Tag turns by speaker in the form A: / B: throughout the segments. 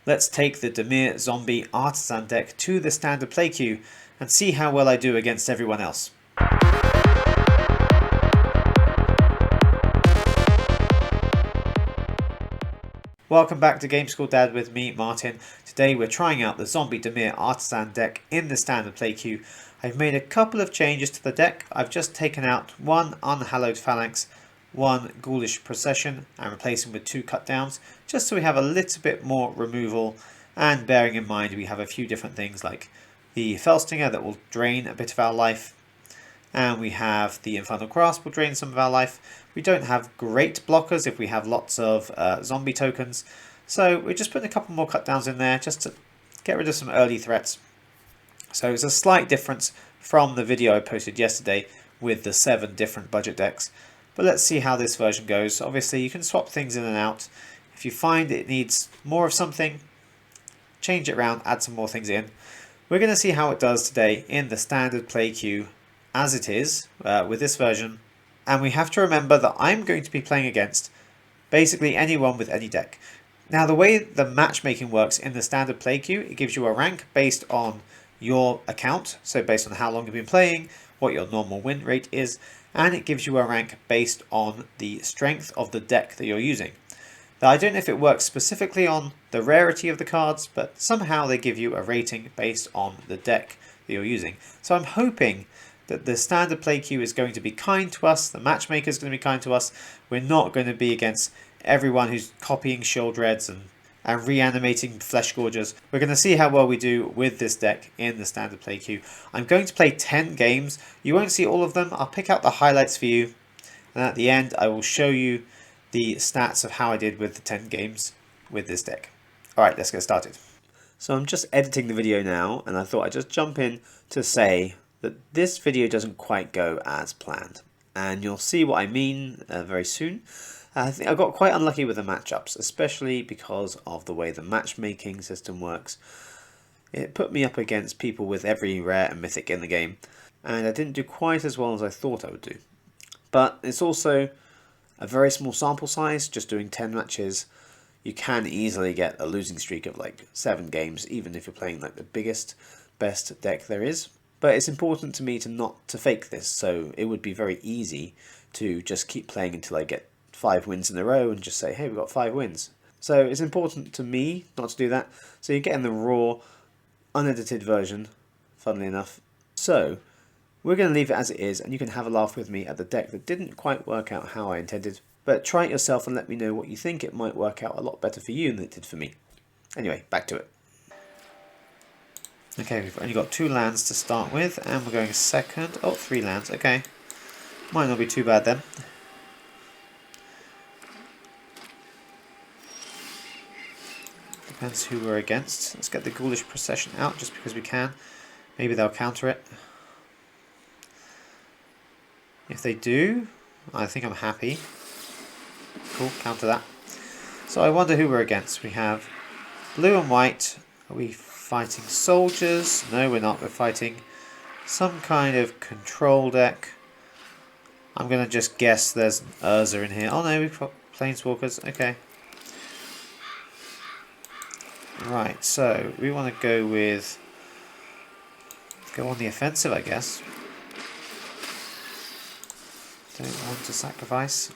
A: Let's take the Dimir Zombie Artisan deck to the standard play queue and see how well I do against everyone else. Welcome back to Game School Dad with me, Martin. Today we're trying out the Zombie Dimir Artisan deck in the standard play queue. I've made a couple of changes to the deck. I've just taken out one Unhallowed Phalanx, one Ghoulish Procession, and replacing with 2 cut downs, just so we have a little bit more removal, and bearing in mind we have a few different things like the Felstinger that will drain a bit of our life, and we have the Infernal Grasp will drain some of our life. We don't have great blockers if we have lots of zombie tokens, so we're just putting a couple more cut downs in there just to get rid of some early threats. So it's a slight difference from the video I posted yesterday with the 7 different budget decks. But let's see how this version goes. Obviously you can swap things in and out. If you find it needs more of something, change it around, add some more things in. We're going to see how it does today in the standard play queue as it is with this version. And we have to remember that I'm going to be playing against basically anyone with any deck. Now the way the matchmaking works in the standard play queue, it gives you a rank based on your account, so based on how long you've been playing, what your normal win rate is, and it gives you a rank based on the strength of the deck that you're using. Now I don't know if it works specifically on the rarity of the cards, but somehow they give you a rating based on the deck that you're using. So I'm hoping that the standard play queue is going to be kind to us, the matchmaker is going to be kind to us. We're not going to be against everyone who's copying Shield Reds and reanimating Flesh Gorgers. We're going to see how well we do with this deck in the standard play queue. I'm going to play 10 games. You won't see all of them. I'll pick out the highlights for you, and at the end I will show you the stats of how I did with the 10 games with this deck. Alright, let's get started. So I'm just editing the video now, and I thought I'd just jump in to say that this video doesn't quite go as planned, and you'll see what I mean very soon. I think I got quite unlucky with the matchups, especially because of the way the matchmaking system works. It put me up against people with every rare and mythic in the game, and I didn't do quite as well as I thought I would do. But it's also a very small sample size. Just doing 10 matches, you can easily get a losing streak of like 7 games, even if you're playing like the biggest, best deck there is. But it's important to me to not to fake this, so it would be very easy to just keep playing until I get 5 wins in a row and just say, hey, we've got 5 wins. So it's important to me not to do that. So you're getting the raw, unedited version, funnily enough. So we're going to leave it as it is, and you can have a laugh with me at the deck that didn't quite work out how I intended. But try it yourself and let me know what you think. It might work out a lot better for you than it did for me. Anyway, back to it. Okay, we've only got 2 lands to start with, and we're going second. Oh, 3 lands, okay. Might not be too bad then. Depends who we're against. Let's get the Ghoulish Procession out just because we can. Maybe they'll counter it. If they do, I think I'm happy. Cool, counter that. So I wonder who we're against. We have blue and white. Are we fighting soldiers? No, we're not. We're fighting some kind of control deck. I'm going to just guess there's an Urza in here. Oh no, we've got Planeswalkers. Okay. Right, so we want to go with... go on the offensive, I guess. Don't want to sacrifice.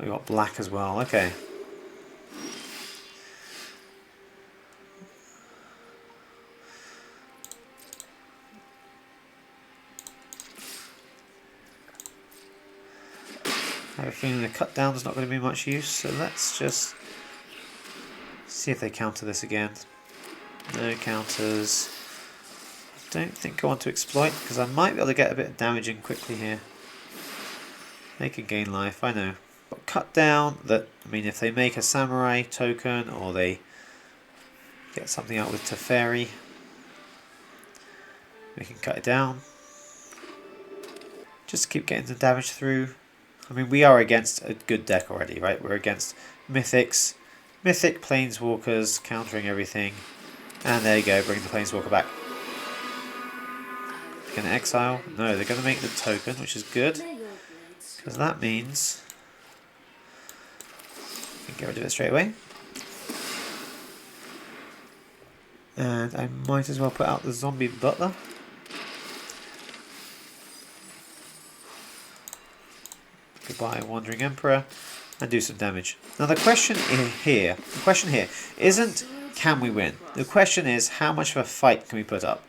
A: We got black as well. Okay. I have a feeling the cut down is not going to be much use, so let's just see if they counter this again. No counters. I don't think I want to exploit, because I might be able to get a bit of damage in quickly here. They can gain life, I know. But cut down, that, I mean, if they make a samurai token or they get something out with Teferi, we can cut it down. Just keep getting the damage through. I mean, we are against a good deck already, right? We're against mythics, mythic planeswalkers, countering everything. And there you go, bring the planeswalker back. Going to exile? No, they're going to make the token, which is good. Because that means we can get rid of it straight away. And I might as well put out the zombie butler. Goodbye, Wandering Emperor, and do some damage. Now the question here isn't can we win. The question is how much of a fight can we put up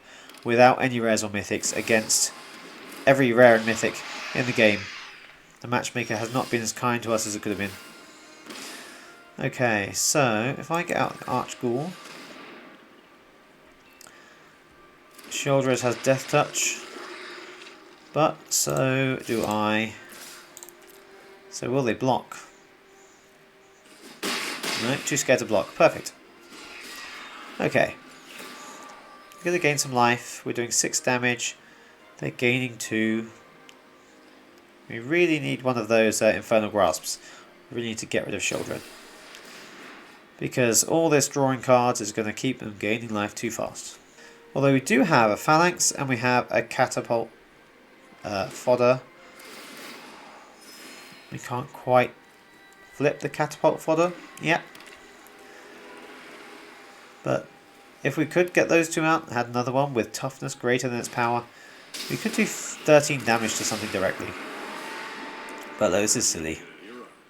A: without any rares or mythics against every rare and mythic in the game. The matchmaker has not been as kind to us as it could have been. Okay, so if I get out Arch Ghoul, Shieldred has Death Touch, but so do I. So will they block? No, too scared to block. Perfect. Okay. We're going to gain some life. We're doing 6 damage. They're gaining 2. We really need one of those Infernal Grasps. We really need to get rid of Shieldred. Because all this drawing cards is going to keep them gaining life too fast. Although we do have a Phalanx and we have a Catapult fodder. We can't quite flip the Catapult fodder yet. But if we could get those two out and had another one with toughness greater than its power, we could do 13 damage to something directly. But this is silly.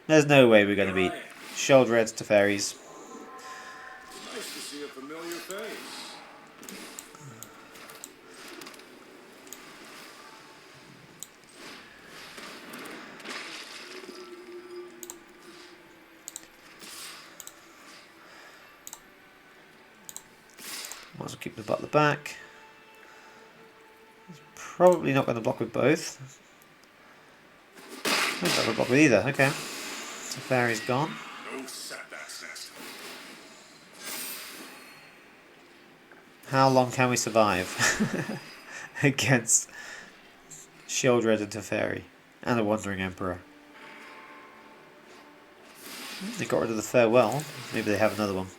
A: There's no way we're going to beat Shieldred to fairies.
B: Nice to see a familiar face.
A: Might as well keep the butler back. He's probably not going to block with both. Not going to block with either. Okay. So fairy's gone.
B: No setbacks next.
A: How long can we survive against Shieldred and Teferi and a Wandering Emperor? They got rid of the Farewell. Maybe they have another one.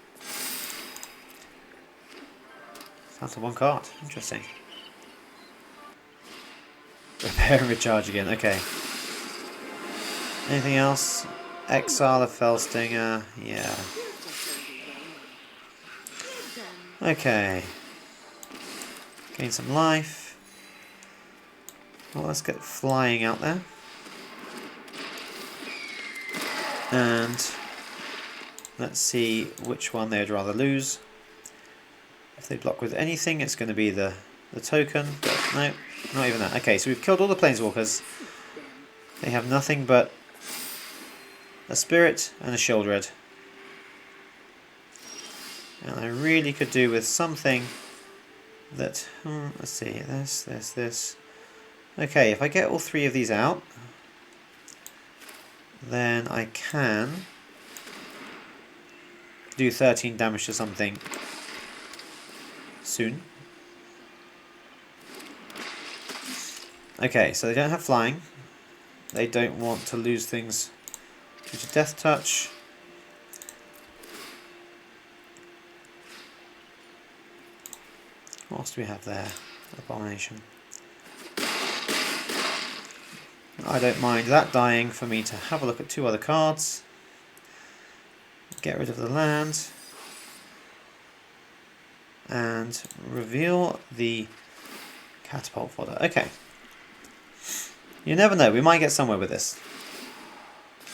A: That's a 1 card. Interesting. Repair and recharge again. Okay. Anything else? Exile a Fellstinger. Yeah. Okay. Gain some life. Well, let's get flying out there. And let's see which one they'd rather lose. If they block with anything, it's going to be the token, but no, not even that. Okay, so we've killed all the Planeswalkers. They have nothing but a Spirit and a Shieldred. And I really could do with something that... let's see, this. Okay, if I get all 3 of these out, then I can do 13 damage to something soon. Okay, so they don't have flying. They don't want to lose things due to Death Touch. What else do we have there? Abomination. I don't mind that dying for me to have a look at 2 other cards. Get rid of the land. And reveal the Catapult fodder. Okay. You never know, we might get somewhere with this.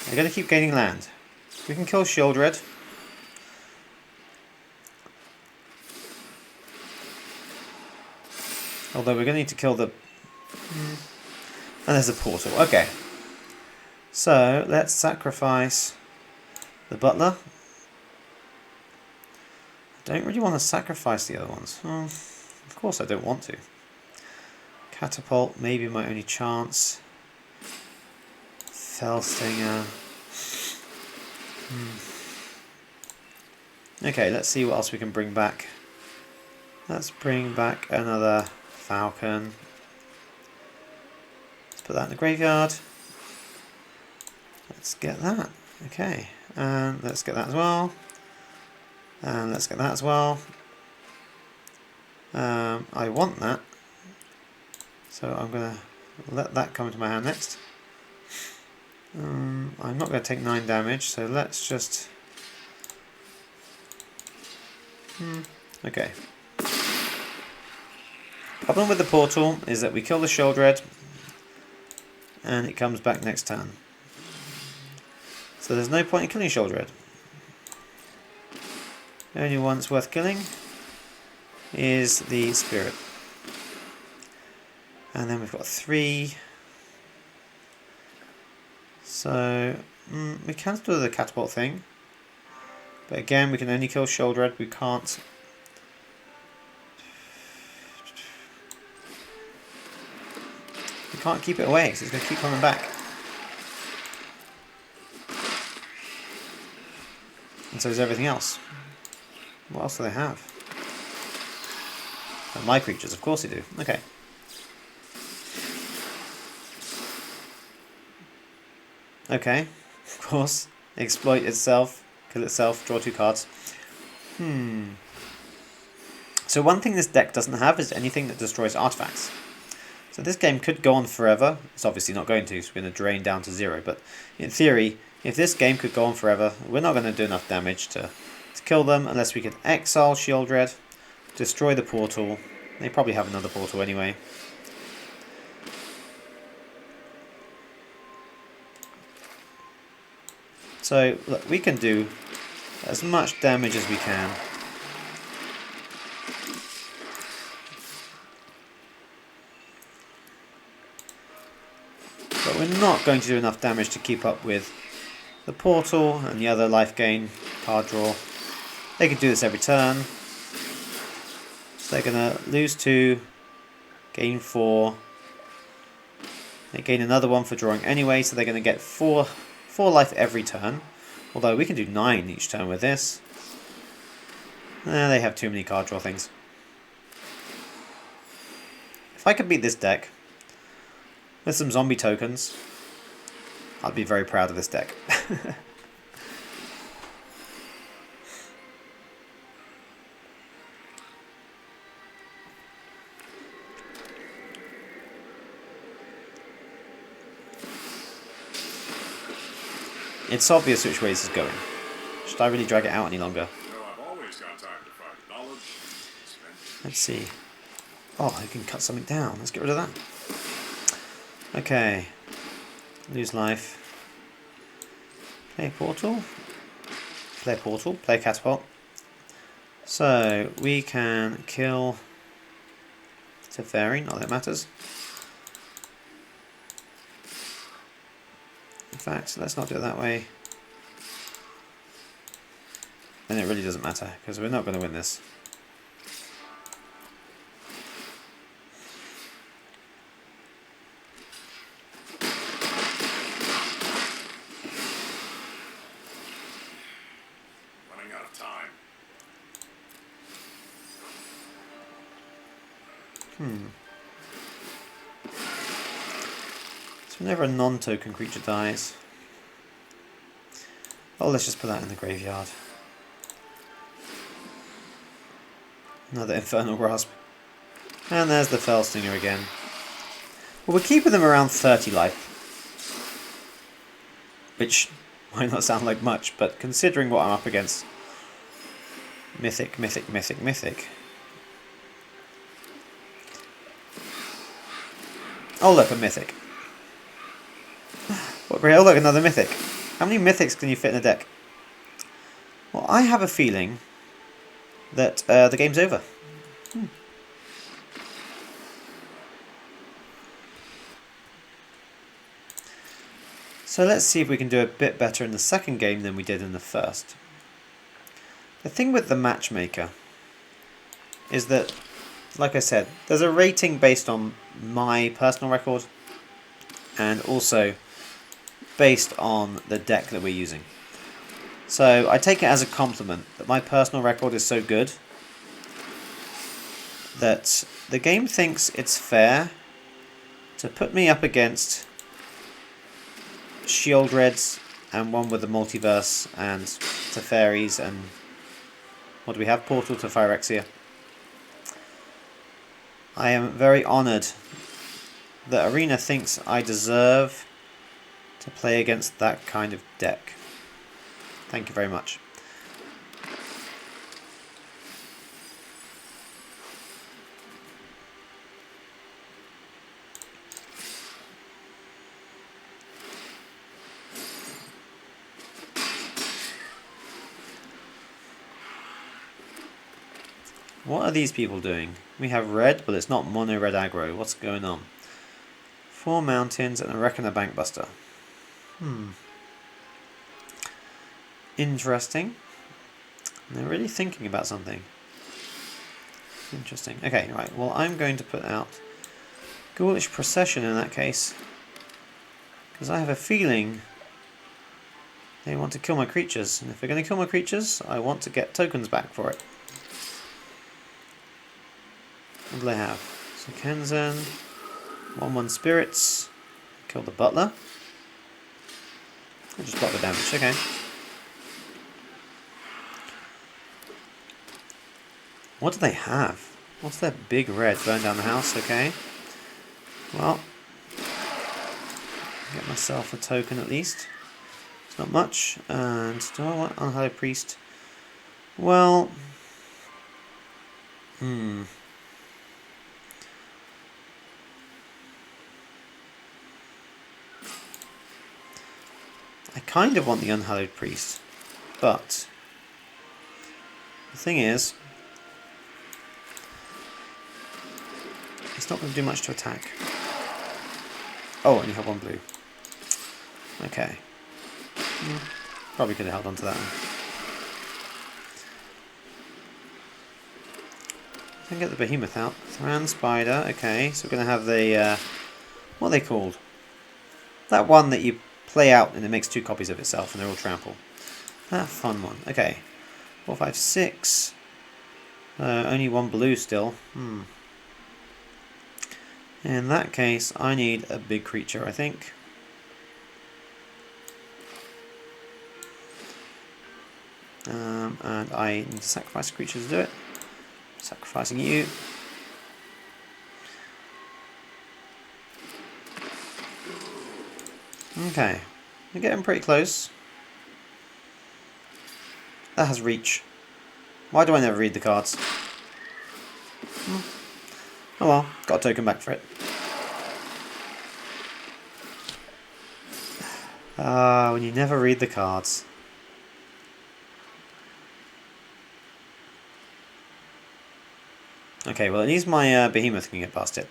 A: We're going to keep gaining land. We can kill Shieldred. Although we're going to need to kill the... And there's a portal. Okay. So, let's sacrifice the butler. I don't really want to sacrifice the other ones. Well, of course I don't want to. Catapult, maybe my only chance. Fellstinger. Okay, let's see what else we can bring back. Let's bring back another Falcon. Let's put that in the graveyard. Let's get that. Okay, and let's get that as well. And let's get that as well. I want that. So I'm going to let that come into my hand next. I'm not going to take 9 damage, so let's just... Okay. Problem with the portal is that we kill the Sheoldred and it comes back next turn. So there's no point in killing Sheoldred. The only one that's worth killing is the Spirit. And then we've got 3. So we can do the catapult thing. But again, we can only kill Sheoldred. We can't. We can't keep it away, so it's going to keep coming back. And so is everything else. What else do they have? And my creatures, of course they do. Okay. Okay, of course. Exploit itself, kill itself, draw 2 cards. So one thing this deck doesn't have is anything that destroys artifacts. So this game could go on forever. It's obviously not going to, so we're going to drain down to 0. But in theory, if this game could go on forever, we're not going to do enough damage to kill them unless we could exile Sheoldred, destroy the portal. They probably have another portal anyway. So look, we can do as much damage as we can. But we're not going to do enough damage to keep up with the portal and the other life gain card draw. They can do this every turn. So they're going to lose 2, gain 4. They gain another 1 for drawing anyway, so they're going to get 4 life every turn. Although we can do 9 each turn with this. They have too many card draw things. If I could beat this deck with some zombie tokens, I'd be very proud of this deck. It's obvious which way this is going. Should I really drag it out any longer?
B: I've always got time to find knowledge.
A: Let's see. Oh, I can cut something down. Let's get rid of that. Okay. Lose life. Play portal. Play portal. Play catapult. So we can kill Teferi. Not that it matters. In fact, let's not do it that way. And it really doesn't matter, because we're not going to win this.
B: Running out of time.
A: So whenever a non-token creature dies... Oh, let's just put that in the graveyard. Another Infernal Grasp. And there's the Fellstinger again. Well, we're keeping them around 30 life. Which might not sound like much, but considering what I'm up against... Mythic, mythic, mythic, mythic. Oh look, a mythic. What, oh look, another mythic. How many mythics can you fit in a deck? Well, I have a feeling that the game's over. So let's see if we can do a bit better in the second game than we did in the first. The thing with the matchmaker is that, like I said, there's a rating based on my personal record and also based on the deck that we're using. So I take it as a compliment that my personal record is so good that the game thinks it's fair to put me up against Sheoldreds and one with the multiverse and Teferis and what do we have? Portal to Phyrexia. I am very honoured that Arena thinks I deserve to play against that kind of deck. Thank you very much. What are these people doing? We have red, but it's not mono red aggro. What's going on? 4 mountains and I reckon a bankbuster. Interesting. They're really thinking about something. Interesting. Okay, right. Well, I'm going to put out Ghoulish Procession in that case. Because I have a feeling they want to kill my creatures. And if they're going to kill my creatures, I want to get tokens back for it. What do they have? So Kenzen, 1/1 spirits, kill the butler. I just block the damage, okay. What do they have? What's their big red? Burn down the house, okay. Well, get myself a token at least. It's not much. And do I want Unhallowed Priest? Well, I kind of want the Unhallowed Priest, but the thing is, it's not going to do much to attack. Oh, and you have 1 blue. Okay. Probably could have held on to that one. I can get the behemoth out. Thran Spider, okay. So we're going to have the, what are they called? That one that you play out and it makes 2 copies of itself and they're all trample. That fun one. Okay. 4, 5, 6. Only 1 blue still. In that case, I need a big creature, I think. And I need to sacrifice a creature to do it. Sacrificing you. Okay. We're getting pretty close. That has reach. Why do I never read the cards? Oh well, got a token back for it. When you never read the cards. Okay, well at least my behemoth can get past it.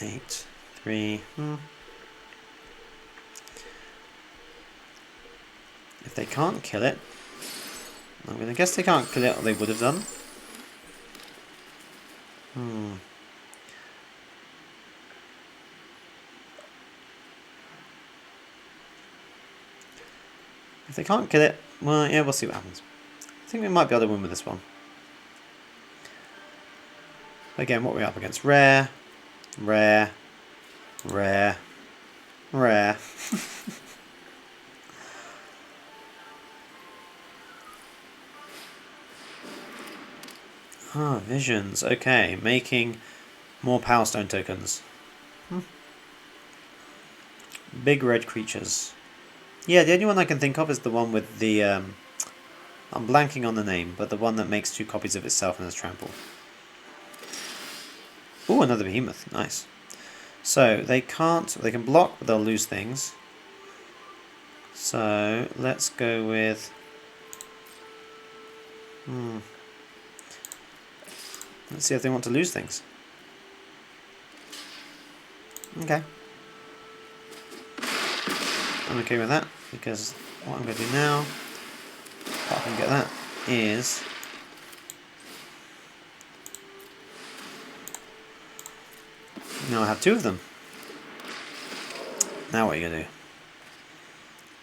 A: 8, 3, If they can't kill it, I'm going to guess they can't kill it, or they would have done. If they can't kill it, well, yeah, we'll see what happens. I think we might be able to win with this one. Again, what are we up against? Rare, rare, rare, rare. Visions. Okay, making more Power Stone tokens. Big red creatures. Yeah, the only one I can think of is the one with the... I'm blanking on the name, but the one that makes 2 copies of itself and has trample. Ooh, another behemoth. Nice. So, they can't... They can block, but they'll lose things. So, let's go with... Let's see if they want to lose things. Okay. I'm okay with that, because what I'm going to do now, if I can get that, is... Now I have 2 of them. Now what are you going to do?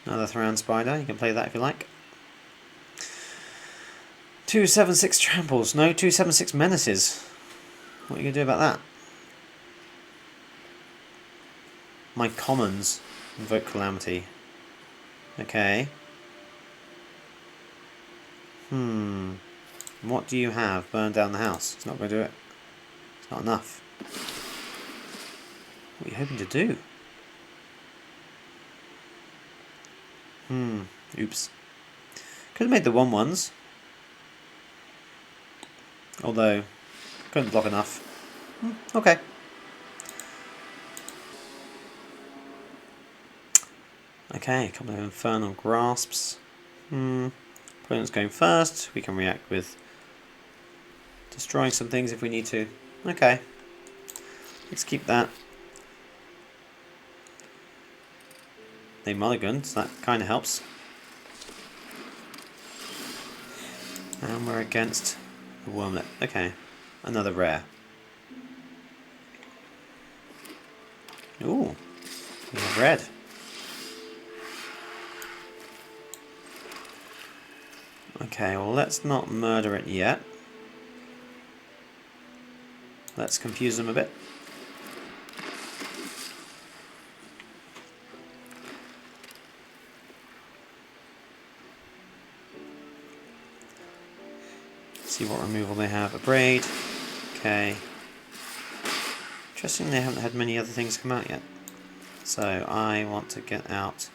A: Another Thran Spider, you can play that if you like. 2/7/6 tramples, no, 2/7/6 menaces. What are you going to do about that? My commons invoke Calamity. Okay. What do you have? Burn down the house. It's not going to do it. It's not enough. What are you hoping to do? Oops. Could have made the 1/1s. Although, couldn't block enough. Okay. Okay, a couple of Infernal Grasps. Opponent's going first. We can react with destroying some things if we need to. Okay. Let's keep that. They mulliganed, so that kind of helps. And we're against the wormlet. Okay. Another rare. Ooh. We have red. Okay, well let's not murder it yet. Let's confuse them a bit. See what removal they have. A braid. Okay. Interesting they haven't had many other things come out yet. So I want to get out.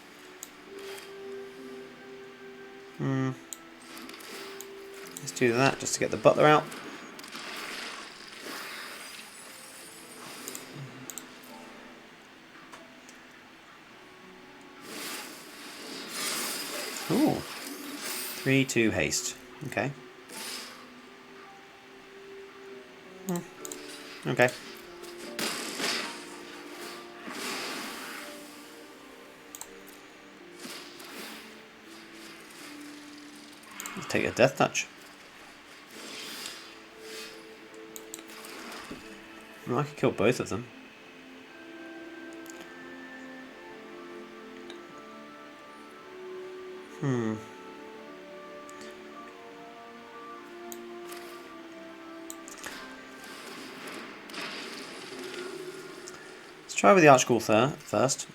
A: Let's do that just to get the butler out. Ooh. 3/2 haste. Okay. Okay. Let's take a death touch. Well, I could kill both of them. Let's try with the Archghoul first,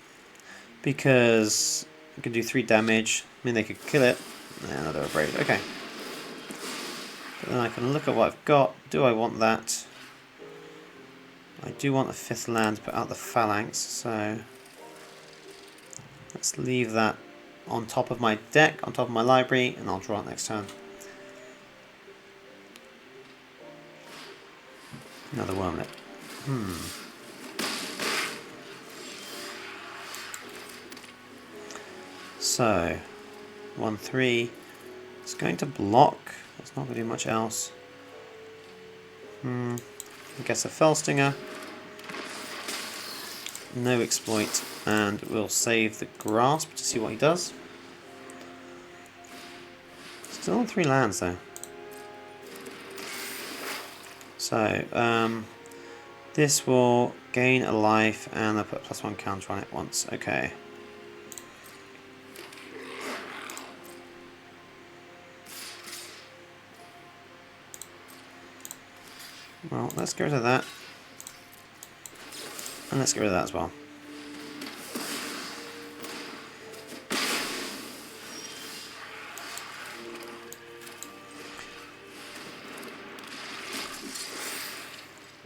A: because we can do 3 damage. I mean, they could kill it. Yeah, another brave. Okay. But then I can look at what I've got. Do I want that? I do want a 5th land to put out the phalanx, so let's leave that on top of my deck, on top of my library, and I'll draw it next turn. Another wormlet. So, 1/3. It's going to block. It's not going to do much else. I guess a Fellstinger. No exploit. And we'll save the grasp to see what he does. Still on 3 lands though. So, this will gain a life and I'll put +1 counter on it once. Okay. Well, let's get rid of that. And let's get rid of that as well.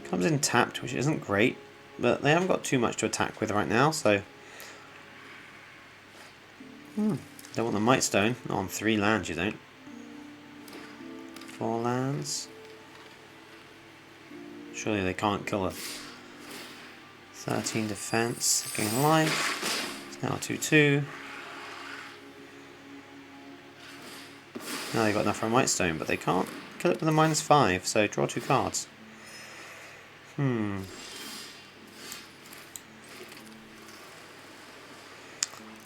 A: Comes in tapped, which isn't great, but they haven't got too much to attack with right now, so... Don't want the Might Stone. Not on 3 lands, you don't. 4 lands. Surely they can't kill a 13 defense, gain life. It's now 2/2. Now they've got enough for a Might Stone, but they can't kill it with a -5, so draw 2 cards.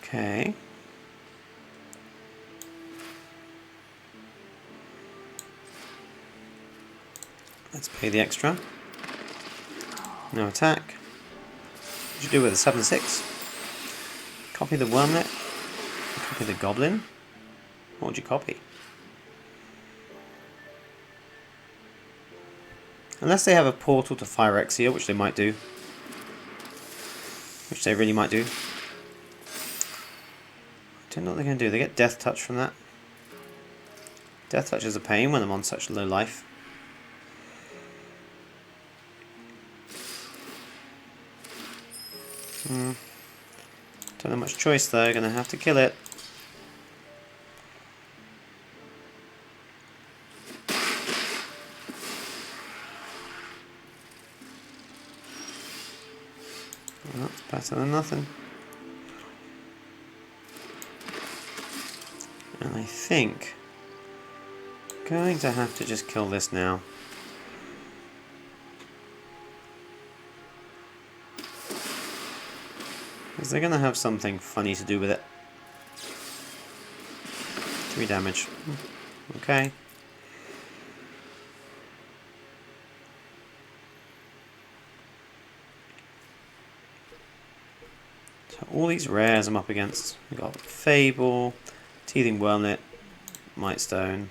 A: Okay. Let's pay the extra. No attack. What do you do with a 7/6? Copy the wormlet. Copy the goblin. What would you copy? Unless they have a portal to Phyrexia, which they might do. Which they really might do. I don't know what they're going to do. They get Death Touch from that. Death Touch is a pain when I'm on such low life. Don't have much choice though, gonna have to kill it. Well, that's better than nothing. And I think going to have to just kill this now. Because they're going to have something funny to do with it. 3 damage. Okay. So all these rares I'm up against. We've got Fable, Teething Wormlet, Mightstone,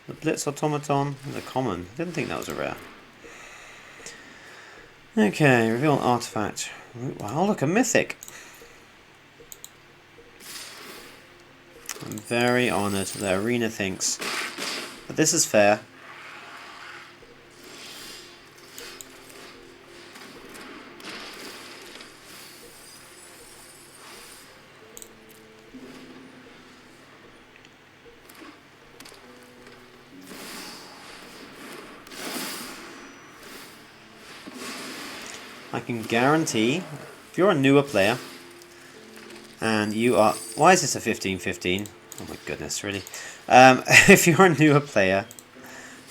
A: the Blitz Automaton, the common. I didn't think that was a rare. Okay, reveal an artifact. Wow, look, a mythic. I'm very honoured that Arena thinks that this is fair. I can guarantee, if you're a newer player, and you are... Why is this a 15-15? Oh my goodness, really? If you're a newer player,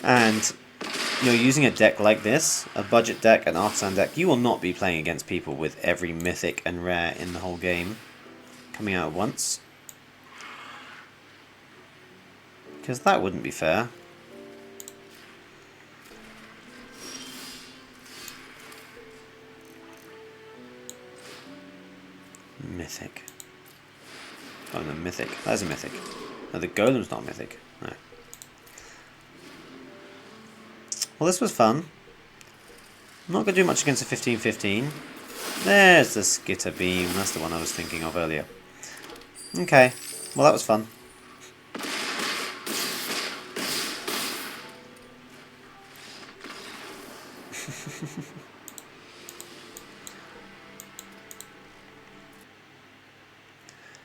A: and you're using a deck like this, a budget deck, an artisan deck, you will not be playing against people with every mythic and rare in the whole game coming out at once. Because that wouldn't be fair. Mythic. Oh no, mythic. That's a mythic. No, the golem's not mythic. No. Well, this was fun. I'm not going to do much against a 15-15. There's the Skitter Beam. That's the one I was thinking of earlier. Okay. Well, that was fun.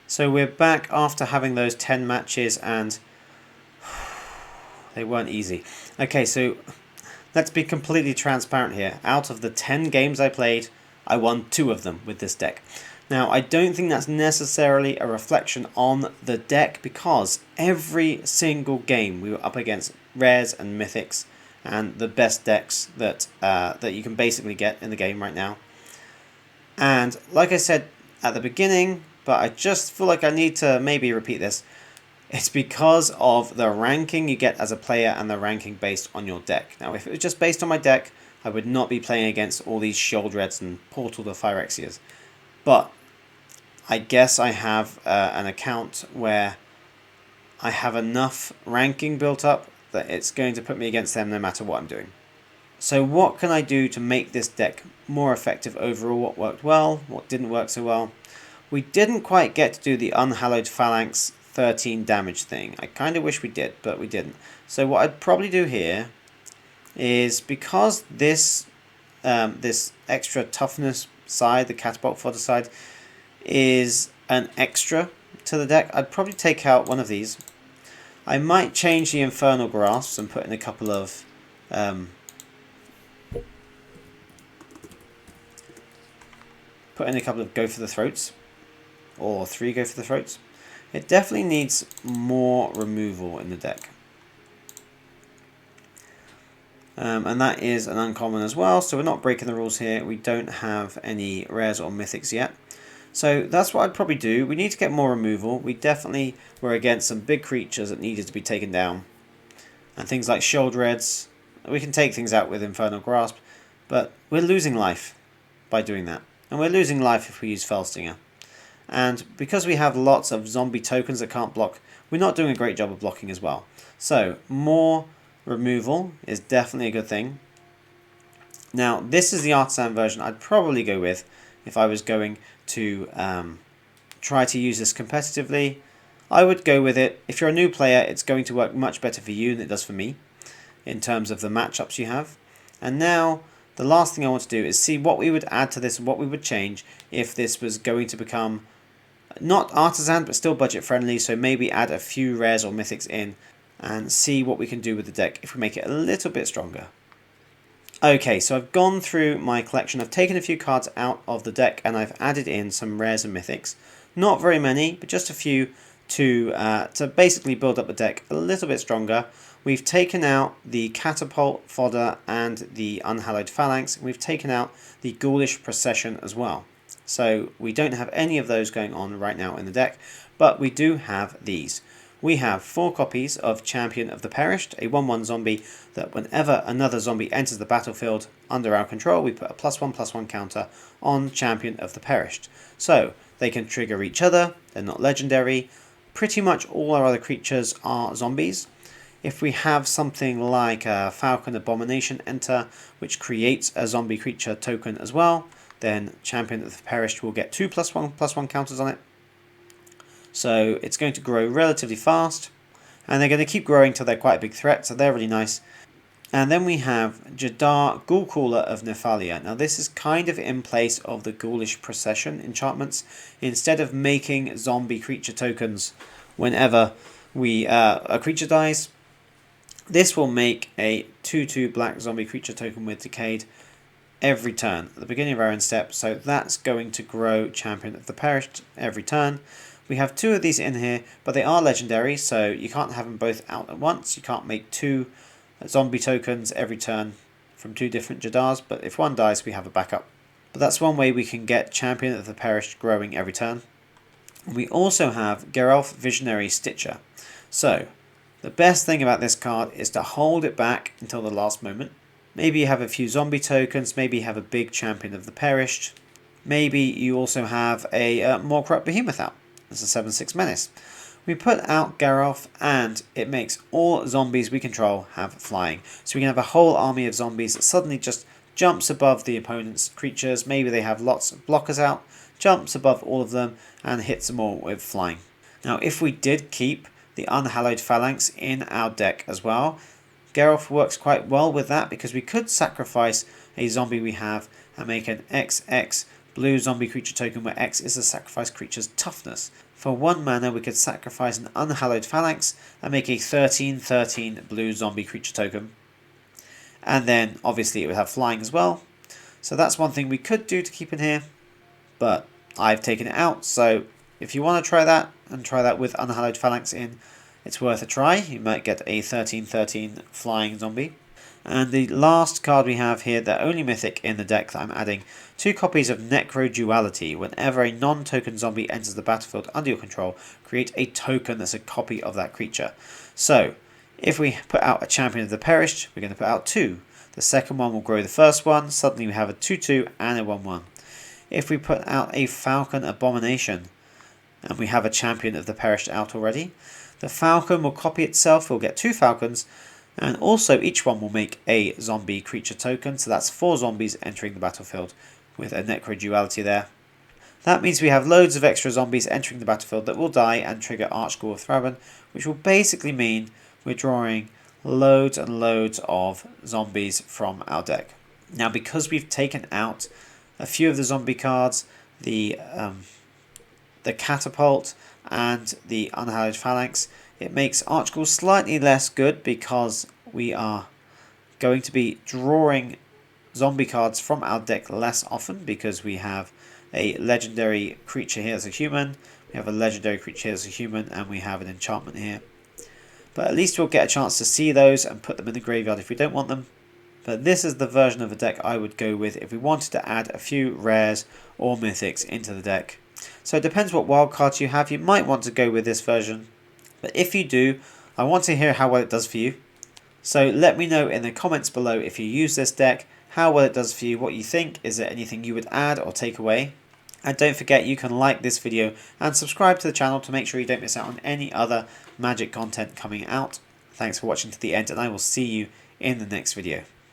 A: So we're back after having those 10 matches, and they weren't easy. Okay, so let's be completely transparent here. Out of the 10 games I played, I won 2 of them with this deck. Now, I don't think that's necessarily a reflection on the deck, because every single game we were up against rares and mythics and the best decks that that you can basically get in the game right now. And like I said at the beginning, but I just feel like I need to maybe repeat this. It's because of the ranking you get as a player and the ranking based on your deck. Now, if it was just based on my deck, I would not be playing against all these Sheoldreds and Portal to Phyrexias. But I guess I have an account where I have enough ranking built up that it's going to put me against them no matter what I'm doing. So what can I do to make this deck more effective overall? What worked well? What didn't work so well? We didn't quite get to do the Unhallowed Phalanx 13 damage thing. I kind of wish we did, but we didn't. So what I'd probably do here is, because this this extra toughness side, the catapult fodder side, is an extra to the deck, I'd probably take out one of these. I might change the Infernal Grasps and put in a couple of Go for the Throats. Or 3 Go for the Throats. It definitely needs more removal in the deck. And that is an uncommon as well, so we're not breaking the rules here. We don't have any rares or mythics yet. So that's what I'd probably do. We need to get more removal. We definitely were against some big creatures that needed to be taken down. And things like Sheoldreds. We can take things out with Infernal Grasp, but we're losing life by doing that. And we're losing life if we use Felstinger. And because we have lots of zombie tokens that can't block, we're not doing a great job of blocking as well. So more removal is definitely a good thing. Now, this is the Artisan version I'd probably go with if I was going to try to use this competitively. I would go with it. If you're a new player, it's going to work much better for you than it does for me in terms of the matchups you have. And now, the last thing I want to do is see what we would add to this and what we would change if this was going to become not Artisan, but still budget friendly. So maybe add a few rares or mythics in and see what we can do with the deck if we make it a little bit stronger. Okay, so I've gone through my collection. I've taken a few cards out of the deck and I've added in some rares and mythics. Not very many, but just a few to basically build up the deck a little bit stronger. we've taken out the catapult, fodder, and the unhallowed phalanx. We've taken out the ghoulish procession as well. So we don't have any of those going on right now in the deck, but we do have these. We have 4 copies of Champion of the Perished, a 1/1 zombie that whenever another zombie enters the battlefield under our control, we put a +1/+1 counter on Champion of the Perished. So they can trigger each other, they're not legendary. Pretty much all our other creatures are zombies. If we have something like a Falcon Abomination enter, which creates a zombie creature token as well, then Champion of the Perished will get 2 +1/+1 counters on it. So it's going to grow relatively fast, and they're going to keep growing till they're quite a big threat, so they're really nice. And then we have Jadar, Ghoul-Caller of Nephalia. Now this is kind of in place of the Ghoulish Procession enchantments. Instead of making zombie creature tokens whenever a creature dies, this will make a 2/2 black zombie creature token with Decayed every turn at the beginning of our end step. So that's going to grow Champion of the Perished every turn. We have 2 of these in here, but they are legendary, so you can't have them both out at once. You can't make 2 zombie tokens every turn from 2 different Jadars, but if one dies, we have a backup. But that's one way we can get Champion of the Perished growing every turn. We also have Geralf Visionary Stitcher. So the best thing about this card is to hold it back until the last moment. Maybe you have a few zombie tokens, maybe you have a big Champion of the Perished. Maybe you also have a more corrupt behemoth out. It's a 7/6 menace. We put out Geralf and it makes all zombies we control have flying. So we can have a whole army of zombies that suddenly just jumps above the opponent's creatures. Maybe they have lots of blockers out, jumps above all of them and hits them all with flying. Now if we did keep the Unhallowed Phalanx in our deck as well, Geralf works quite well with that, because we could sacrifice a zombie we have and make an XX blue zombie creature token where X is the sacrifice creature's toughness. For 1 mana we could sacrifice an Unhallowed Phalanx and make a 13/13 blue zombie creature token. And then obviously it would have flying as well. So that's one thing we could do to keep in here, but I've taken it out. So if you want to try that, and try that with Unhallowed Phalanx in, it's worth a try. You might get a 13/13 flying zombie. And the last card we have here, the only mythic in the deck that I'm adding, 2 copies of Necro Duality. Whenever a non-token zombie enters the battlefield under your control, create a token that's a copy of that creature. So if we put out a Champion of the Perished, we're going to put out 2. The second one will grow the first one. Suddenly we have a 2/2 and a 1/1. If we put out a Falcon Abomination, and we have a Champion of the Perished out already, the Falcon will copy itself. We'll get 2 Falcons, and also each one will make a zombie creature token. So that's 4 zombies entering the battlefield with a Necro Duality there. That means we have loads of extra zombies entering the battlefield that will die and trigger Archghoul of Thraben, which will basically mean we're drawing loads and loads of zombies from our deck. Now because we've taken out a few of the zombie cards, the catapult and the Unhallowed Phalanx, it makes Archghoul slightly less good, because we are going to be drawing zombie cards from our deck less often, because we have a legendary creature here as a human, we have a legendary creature here as a human, and we have an enchantment here. But at least we'll get a chance to see those and put them in the graveyard if we don't want them. But this is the version of the deck I would go with if we wanted to add a few rares or mythics into the deck. So it depends what wildcards you have. You might want to go with this version, but if you do, I want to hear how well it does for you. So let me know in the comments below if you use this deck, how well it does for you, what you think. Is there anything you would add or take away? And don't forget, you can like this video and subscribe to the channel to make sure you don't miss out on any other Magic content coming out. Thanks for watching to the end, and I will see you in the next video.